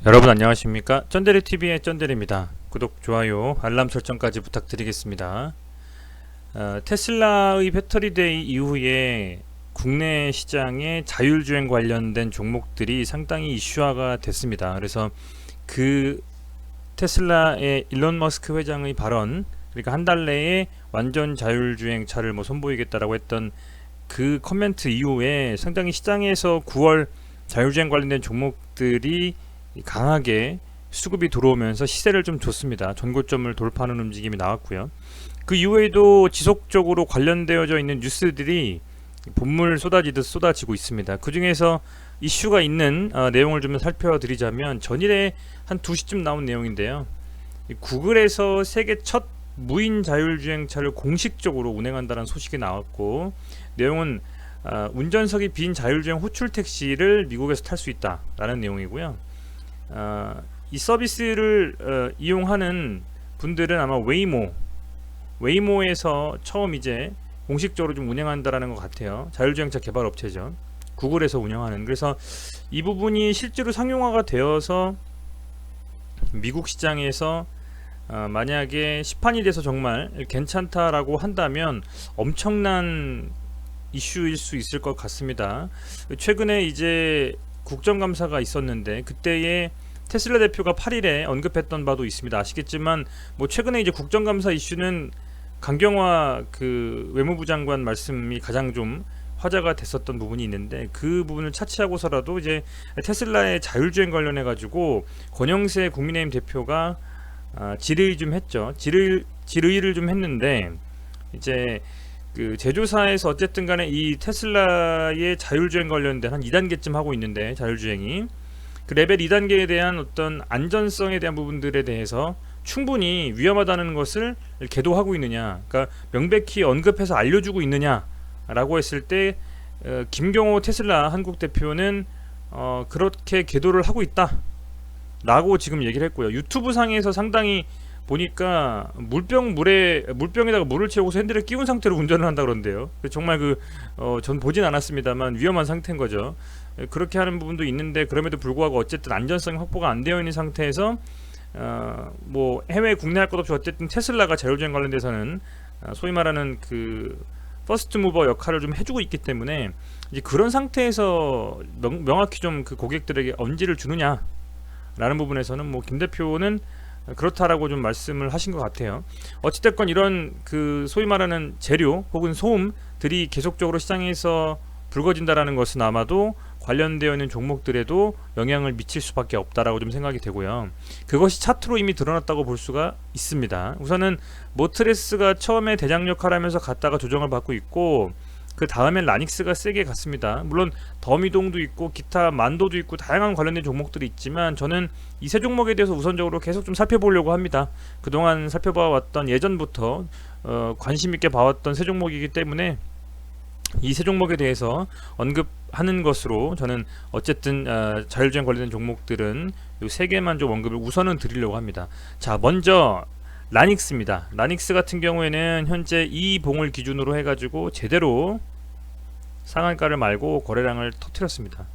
여러분 안녕하십니까? 쩐데리TV의 쩐데리입니다. 구독, 좋아요, 알람 설정까지 부탁드리겠습니다. 테슬라의 배터리데이 이후에 국내 시장에 자율주행 관련된 종목들이 상당히 이슈화가 됐습니다. 그래서 그 테슬라의 일론 머스크 회장의 발언, 그러니까 한 달 내에 완전 자율주행 차를 선보이겠다라고 했던 그 코멘트 이후에 상당히 시장에서 9월 자율주행 관련된 종목들이 강하게 수급이 들어오면서 시세를 좀 줬습니다. 전고점을 돌파하는 움직임이 나왔고요. 그 이후에도 지속적으로 관련되어져 있는 뉴스들이 본물 쏟아지듯 쏟아지고 있습니다. 그 중에서 이슈가 있는 내용을 좀 살펴드리자면 전일에 한 2시쯤 나온 내용인데요. 구글에서 세계 첫 무인 자율주행차를 공식적으로 운행한다는 소식이 나왔고, 내용은 운전석이 빈 자율주행 호출 택시를 미국에서 탈 수 있다라는 내용이고요. 이 서비스를 이용하는 분들은 아마 웨이모에서 처음 이제 공식적으로 좀 운영한다라는 것 같아요. 자율주행차 개발 업체죠. 구글에서 운영하는. 그래서 이 부분이 실제로 상용화가 되어서 미국 시장에서 만약에 시판이 돼서 정말 괜찮다라고 한다면 엄청난 이슈일 수 있을 것 같습니다. 최근에 이제 국정감사가 있었는데 그때에 테슬라 대표가 8일에 언급했던 바도 있습니다. 아시겠지만 최근에 이제 국정감사 이슈는 강경화 그 외무부 장관 말씀이 가장 좀 화제가 됐었던 부분이 있는데, 그 부분을 차치하고서라도 이제 테슬라의 자율주행 관련해 가지고 권영세 국민의힘 대표가 질의 좀 했죠. 질의를 좀 했는데, 이제 그 제조사에서 어쨌든 간에 이 테슬라의 자율주행 관련된 한 2단계쯤 하고 있는데, 자율주행이 그 레벨 2단계에 대한 어떤 안전성에 대한 부분들에 대해서 충분히 위험하다는 것을 계도하고 있느냐, 그러니까 명백히 언급해서 알려주고 있느냐 라고 했을 때 김경호 테슬라 한국 대표는 그렇게 계도를 하고 있다 라고 지금 얘기를 했고요. 유튜브 상에서 상당히 보니까 물병에다가 물을 채우고서 핸들을 끼운 상태로 운전을 한다 그러는데요. 정말 전 보진 않았습니다만 위험한 상태인 거죠. 그렇게 하는 부분도 있는데, 그럼에도 불구하고 어쨌든 안전성이 확보가 안 되어 있는 상태에서 해외 국내 할 것 없이 어쨌든 테슬라가 자율주행 관련돼서는 소위 말하는 그 퍼스트 무버 역할을 좀 해주고 있기 때문에, 이제 그런 상태에서 명확히 좀 그 고객들에게 언지를 주느냐 라는 부분에서는 김 대표는 그렇다라고 좀 말씀을 하신 것 같아요. 어찌됐건 이런 그 소위 말하는 재료 혹은 소음들이 계속적으로 시장에서 불거진다라는 것은 아마도 관련되어 있는 종목들에도 영향을 미칠 수밖에 없다라고 좀 생각이 되고요. 그것이 차트로 이미 드러났다고 볼 수가 있습니다. 우선은 모트레스가 처음에 대장 역할을 하면서 갔다가 조정을 받고 있고, 그 다음에 라닉스가 세게 갔습니다. 물론 더미동도 있고 기타 만도도 있고 다양한 관련된 종목들이 있지만, 저는 이 세 종목에 대해서 우선적으로 계속 좀 살펴보려고 합니다. 그동안 살펴봐왔던, 예전부터 관심 있게 봐왔던 세 종목이기 때문에 이 세 종목에 대해서 언급하는 것으로 저는 어쨌든 자율주행 관련된 종목들은 이 세 개만 좀 언급을 우선은 드리려고 합니다. 자, 먼저 라닉스입니다. 라닉스 같은 경우에는 현재 이 봉을 기준으로 해가지고 제대로 상한가를 말고 거래량을 터뜨렸습니다.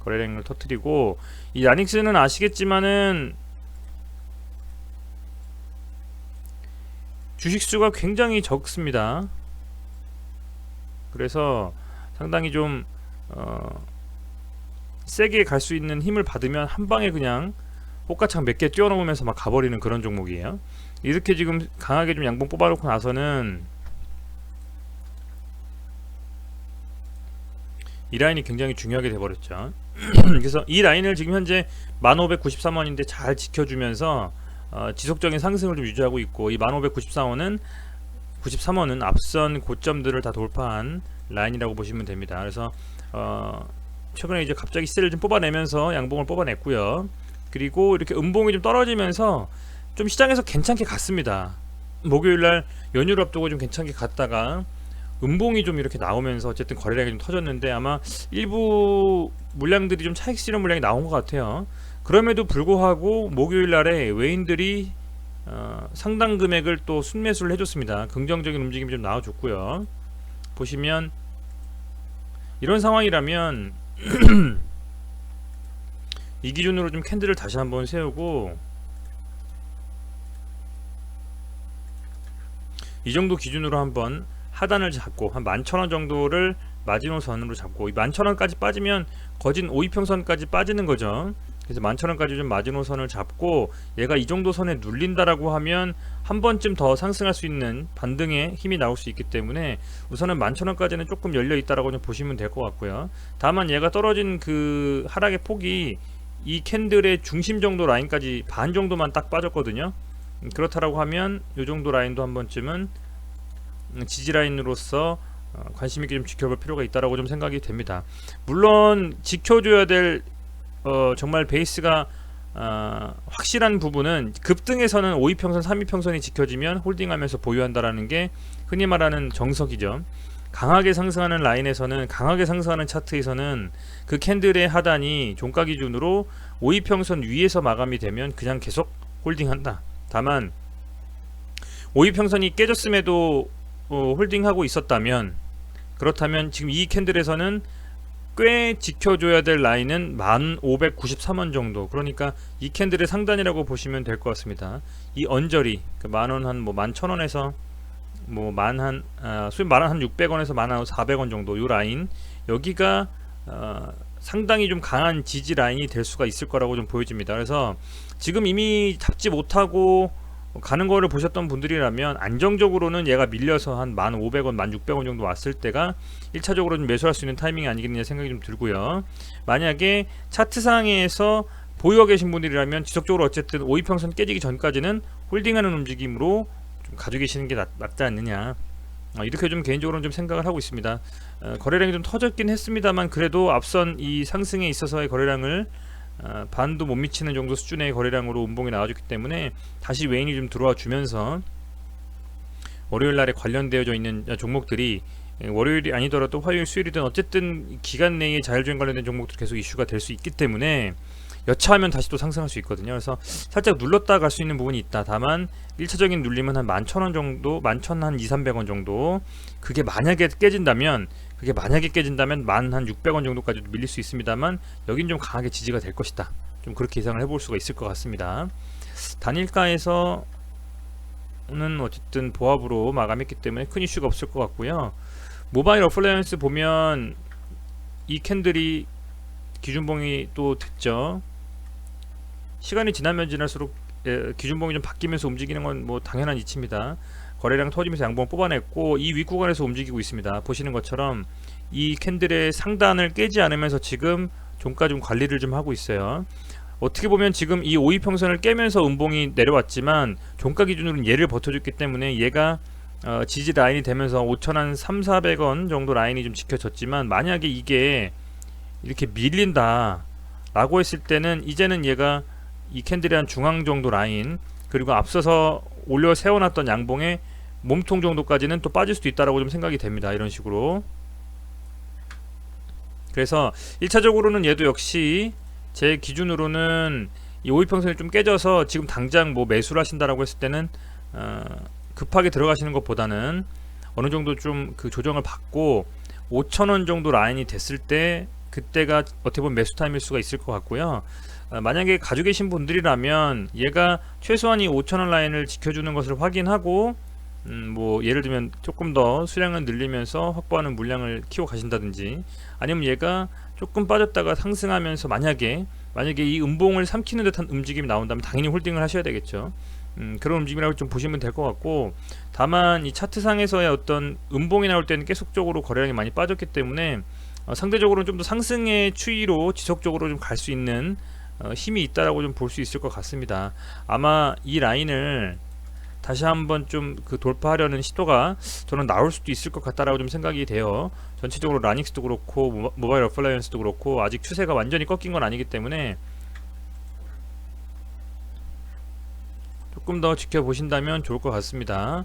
거래량을 터뜨리고, 이 라닉스는 아시겠지만은 주식수가 굉장히 적습니다. 그래서 상당히 좀 세게 갈 수 있는 힘을 받으면 한 방에 그냥 꽃가창 몇 개 뛰어넘으면서 막 가버리는 그런 종목이에요. 이렇게 지금 강하게 좀 양봉 뽑아놓고 나서는 이 라인이 굉장히 중요하게 돼버렸죠. 그래서 이 라인을 지금 현재 1593원인데 잘 지켜주면서 지속적인 상승을 좀 유지하고 있고, 이 1593원은 앞선 고점들을 다 돌파한 라인이라고 보시면 됩니다. 그래서 최근에 이제 갑자기 시세를 좀 뽑아내면서 양봉을 뽑아냈고요. 그리고 이렇게 음봉이 좀 떨어지면서 좀 시장에서 괜찮게 갔습니다. 목요일날 연휴를 앞두고 좀 괜찮게 갔다가 음봉이 좀 이렇게 나오면서 어쨌든 거래량이 좀 터졌는데, 아마 일부 물량들이 좀 차익 실현 물량이 나온 것 같아요. 그럼에도 불구하고 목요일날에 외인들이 상당 금액을 또 순매수를 해줬습니다. 긍정적인 움직임이 좀 나와줬고요. 보시면 이런 상황이라면 이 기준으로 좀 캔들을 다시 한번 세우고 이 정도 기준으로 한번 하단을 잡고 한 11,000원 정도를 마지노선으로 잡고 이 11,000원까지 빠지면 거진 5이평선까지 빠지는 거죠. 그래서 11,000원까지 좀 마지노선을 잡고 얘가 이 정도 선에 눌린다라고 하면 한 번쯤 더 상승할 수 있는 반등의 힘이 나올 수 있기 때문에 우선은 11,000원까지는 조금 열려 있다라고 좀 보시면 될 것 같고요. 다만 얘가 떨어진 그 하락의 폭이 이 캔들의 중심 정도 라인까지 반 정도만 딱 빠졌거든요. 그렇다라고 하면 이 정도 라인도 한 번쯤은 지지 라인으로서 관심 있게 좀 지켜볼 필요가 있다라고 좀 생각이 됩니다. 물론 지켜줘야 될 정말 베이스가 확실한 부분은 급등에서는 5이평선, 3이평선이 지켜지면 홀딩하면서 보유한다라는 게 흔히 말하는 정석이죠. 강하게 상승하는 라인에서는, 강하게 상승하는 차트에서는 그 캔들의 하단이 종가 기준으로 5이평선 위에서 마감이 되면 그냥 계속 홀딩한다. 다만 5이평선이 깨졌음에도 홀딩하고 있었다면, 그렇다면 지금 이 캔들에서는 꽤 지켜줘야 될 라인은 1593원 정도, 그러니까 이 캔들의 상단이라고 보시면 될 것 같습니다. 이 언저리 그 만원 한 뭐 11,000원에서 뭐 수입 만원 한 600원에서 11,400원 정도 요 라인, 여기가 상당히 좀 강한 지지 라인이 될 수가 있을 거라고 좀 보여집니다. 그래서 지금 이미 잡지 못하고 가는 거를 보셨던 분들이라면 안정적으로는 얘가 밀려서 한 1,500원, 1,600원 정도 왔을 때가 1차적으로 좀 매수할 수 있는 타이밍이 아니겠느냐 생각이 좀 들고요. 만약에 차트상에서 보유하고 계신 분들이라면 지속적으로 어쨌든 5이평선 깨지기 전까지는 홀딩하는 움직임으로 좀 가지고 계시는 게 낫지 않느냐, 이렇게 좀 개인적으로는 좀 생각을 하고 있습니다. 거래량이 좀 터졌긴 했습니다만 그래도 앞선 이 상승에 있어서의 거래량을 반도 못 미치는 정도 수준의 거래량으로 음봉이 나와줬기 때문에 다시 외인이 좀 들어와 주면서 월요일날에 관련되어져 있는 종목들이 월요일이 아니더라도 화요일, 수요일이든 어쨌든 기간 내에 자율주행 관련된 종목들 계속 이슈가 될 수 있기 때문에 여차하면 다시 또 상승할 수 있거든요. 그래서 살짝 눌렀다 갈 수 있는 부분이 있다. 다만 1차적인 눌림은 한 11,000원 정도, 11,200-300원 정도, 그게 만약에 깨진다면 11,600원 정도까지 밀릴 수 있습니다만 여긴 좀 강하게 지지가 될 것이다. 좀 그렇게 예상을 해볼 수가 있을 것 같습니다. 단일가에서는 어쨌든 보합으로 마감했기 때문에 큰 이슈가 없을 것 같고요. 모바일 어플라이언스 보면 이 캔들이 기준봉이 또 됐죠. 시간이 지나면 지날수록 기준봉이 좀 바뀌면서 움직이는 건 뭐 당연한 이치입니다. 거래량 터지면서 양봉을 뽑아냈고 이 윗구간에서 움직이고 있습니다. 보시는 것처럼 이 캔들의 상단을 깨지 않으면서 지금 종가 좀 관리를 좀 하고 있어요. 어떻게 보면 지금 이 5이평선을 깨면서 음봉이 내려왔지만 종가 기준으로는 얘를 버텨줬기 때문에 얘가 지지 라인이 되면서 5,300-400원 정도 라인이 좀 지켜졌지만 만약에 이게 이렇게 밀린다 라고 했을 때는 이제는 얘가 이 캔들의 한 중앙 정도 라인, 그리고 앞서서 올려 세워놨던 양봉의 몸통 정도까지는 또 빠질 수도 있다라고 좀 생각이 됩니다. 이런 식으로. 그래서 1차적으로는 얘도 역시 제 기준으로는 이 5이평선이 좀 깨져서 지금 당장 뭐 매수를 하신다라고 했을 때는 급하게 들어가시는 것보다는 어느 정도 좀 그 조정을 받고 5,000원 정도 라인이 됐을 때 그때가 어떻게 보면 매수 타임일 수가 있을 것 같고요. 만약에 가지고 계신 분들이라면 얘가 최소한 이 5,000원 라인을 지켜주는 것을 확인하고 뭐 예를 들면 조금 더 수량을 늘리면서 확보하는 물량을 키워 가신다든지, 아니면 얘가 조금 빠졌다가 상승하면서 만약에 이 음봉을 삼키는 듯한 움직임이 나온다면 당연히 홀딩을 하셔야 되겠죠. 그런 움직임이라고 좀 보시면 될 것 같고, 다만 이 차트상에서의 어떤 음봉이 나올 때는 계속적으로 거래량이 많이 빠졌기 때문에 상대적으로는 좀 더 상승의 추이로 지속적으로 좀 갈 수 있는 힘이 있다라고 좀 볼 수 있을 것 같습니다. 아마 이 라인을 다시 한번 좀 그 돌파하려는 시도가 저는 나올 수도 있을 것 같다라고 좀 생각이 돼요. 전체적으로 라닉스도 그렇고 모바일 어플라이언스도 그렇고 아직 추세가 완전히 꺾인 건 아니기 때문에 조금 더 지켜보신다면 좋을 것 같습니다.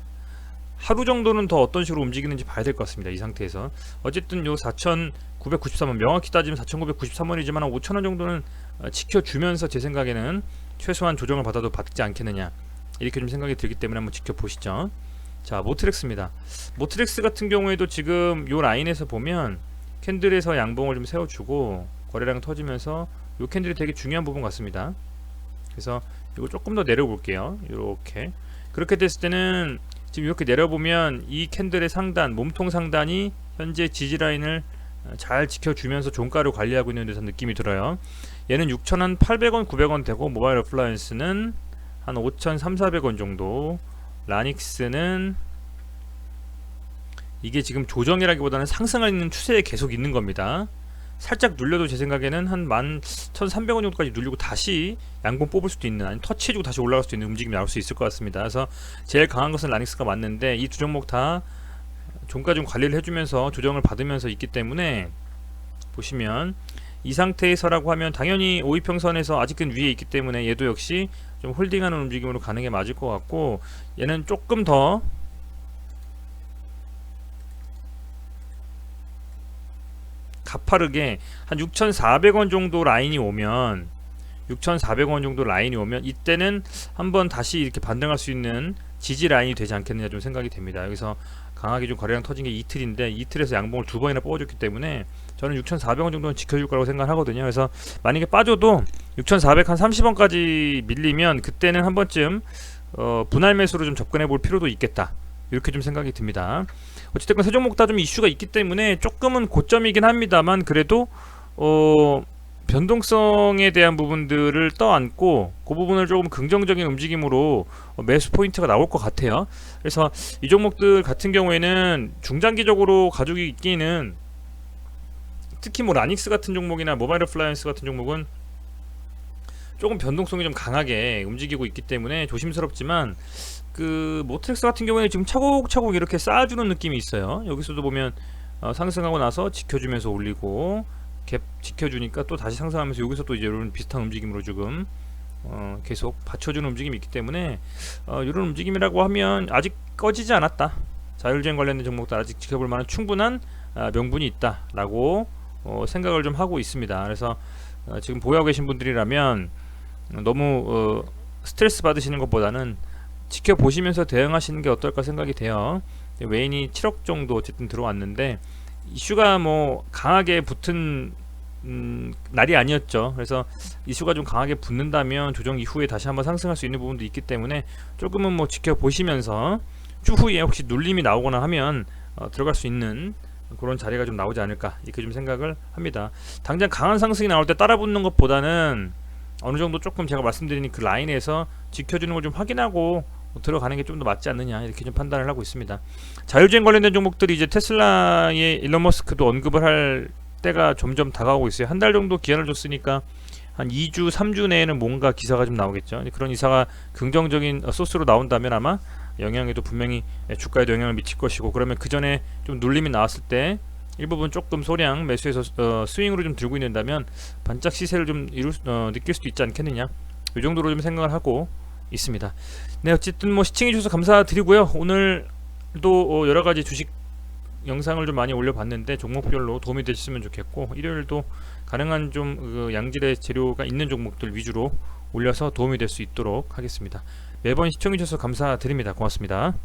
하루 정도는 더 어떤 식으로 움직이는지 봐야 될 것 같습니다. 이 상태에서 어쨌든 요 4,993원, 명확히 따지면 4,993원이지만 한 5,000원 정도는 지켜주면서 제 생각에는 최소한 조정을 받아도 받지 않겠느냐, 이렇게 좀 생각이 들기 때문에 한번 지켜보시죠. 자, 모트렉스입니다. 모트렉스 같은 경우에도 지금 요 라인에서 보면 캔들에서 양봉을 좀 세워주고 거래량 터지면서 이 캔들이 되게 중요한 부분 같습니다. 그래서 이거 조금 더 내려볼게요. 이렇게 그렇게 됐을 때는 지금 이렇게 내려보면 이 캔들의 상단, 몸통 상단이 현재 지지라인을 잘 지켜주면서 종가를 관리하고 있는 듯한 느낌이 들어요. 얘는 6,800원, 900원 되고, 모바일 어플라이언스는 한 5,300~400원 정도, 라닉스는 이게 지금 조정이라기보다는 상승하는 추세에 계속 있는 겁니다. 살짝 눌려도 제 생각에는 한 11,300원 정도까지 눌리고 다시 양봉 뽑을 수도 있는, 아니 터치해주고 다시 올라갈 수도 있는 움직임이 나올 수 있을 것 같습니다. 그래서 제일 강한 것은 라닉스가 맞는데 이 두 종목 다 종가 좀 관리를 해주면서 조정을 받으면서 있기 때문에 보시면 이 상태에서라고 하면 당연히 5이평선에서 아직은 위에 있기 때문에 얘도 역시 좀 홀딩하는 움직임으로 가는 게 맞을 것 같고, 얘는 조금 더 가파르게 한 6,400원 정도 라인이 오면 6,400원 정도 라인이 오면 이때는 한번 다시 이렇게 반등할 수 있는 지지 라인이 되지 않겠느냐 좀 생각이 됩니다. 여기서 강하게 좀 거래량 터진 게 이틀인데 이틀에서 양봉을 두 번이나 뽑아줬기 때문에 저는 6,400원 정도는 지켜줄 거라고 생각을 하거든요. 그래서 만약에 빠져도 6,400 한 30원까지 밀리면 그때는 한 번쯤 분할 매수로 좀 접근해 볼 필요도 있겠다, 이렇게 좀 생각이 듭니다. 어쨌든 세 종목 다 좀 이슈가 있기 때문에 조금은 고점이긴 합니다만 그래도 변동성에 대한 부분들을 떠안고 그 부분을 조금 긍정적인 움직임으로 매수 포인트가 나올 것 같아요. 그래서 이 종목들 같은 경우에는 중장기적으로 가지고 있기는, 특히 뭐 라닉스 같은 종목이나 모바일 어플라이언스 같은 종목은 조금 변동성이 좀 강하게 움직이고 있기 때문에 조심스럽지만, 그 모트렉스 같은 경우에 지금 차곡차곡 이렇게 쌓아주는 느낌이 있어요. 여기서도 보면 상승하고 나서 지켜주면서 올리고 갭 지켜주니까 또 다시 상승하면서 여기서 또 이제 이런 비슷한 움직임으로 지금 계속 받쳐주는 움직임이 있기 때문에 이런 움직임이라고 하면 아직 꺼지지 않았다, 자율주행 관련된 종목도 아직 지켜볼 만한 충분한 명분이 있다라고 생각을 좀 하고 있습니다. 그래서 지금 보유하고 계신 분들이라면 너무 스트레스 받으시는 것보다는 지켜보시면서 대응하시는 게 어떨까 생각이 돼요. 외인이 7억 정도 어쨌든 들어왔는데 이슈가 뭐 강하게 붙은 날이 아니었죠. 그래서 이슈가 좀 강하게 붙는다면 조정 이후에 다시 한번 상승할 수 있는 부분도 있기 때문에 조금은 뭐 지켜보시면서 추후에 혹시 눌림이 나오거나 하면 들어갈 수 있는 그런 자리가 좀 나오지 않을까, 이렇게 좀 생각을 합니다. 당장 강한 상승이 나올 때 따라 붙는 것보다는 어느 정도 조금 제가 말씀드린 그 라인에서 지켜주는 걸 좀 확인하고 들어가는 게 좀 더 맞지 않느냐, 이렇게 좀 판단을 하고 있습니다. 자율주행 관련된 종목들이 이제 테슬라의 일론 머스크도 언급을 할 때가 점점 다가오고 있어요. 한 달 정도 기한을 줬으니까 한 2주, 3주 내에는 뭔가 기사가 좀 나오겠죠. 그런 기사가 긍정적인 소스로 나온다면 아마 영향에도 분명히 주가에도 영향을 미칠 것이고, 그러면 그 전에 좀 눌림이 나왔을 때 일부분 조금 소량 매수해서 스윙으로 좀 들고 있는다면 반짝 시세를 좀 느낄 수도 있지 않겠느냐, 이 정도로 좀 생각을 하고 있습니다. 네, 어쨌든 뭐 시청해 주셔서 감사드리고요. 오늘도 여러가지 주식 영상을 좀 많이 올려봤는데 종목별로 도움이 되셨으면 좋겠고, 일요일도 가능한 좀 양질의 재료가 있는 종목들 위주로 올려서 도움이 될 수 있도록 하겠습니다. 매번 시청해 주셔서 감사드립니다. 고맙습니다.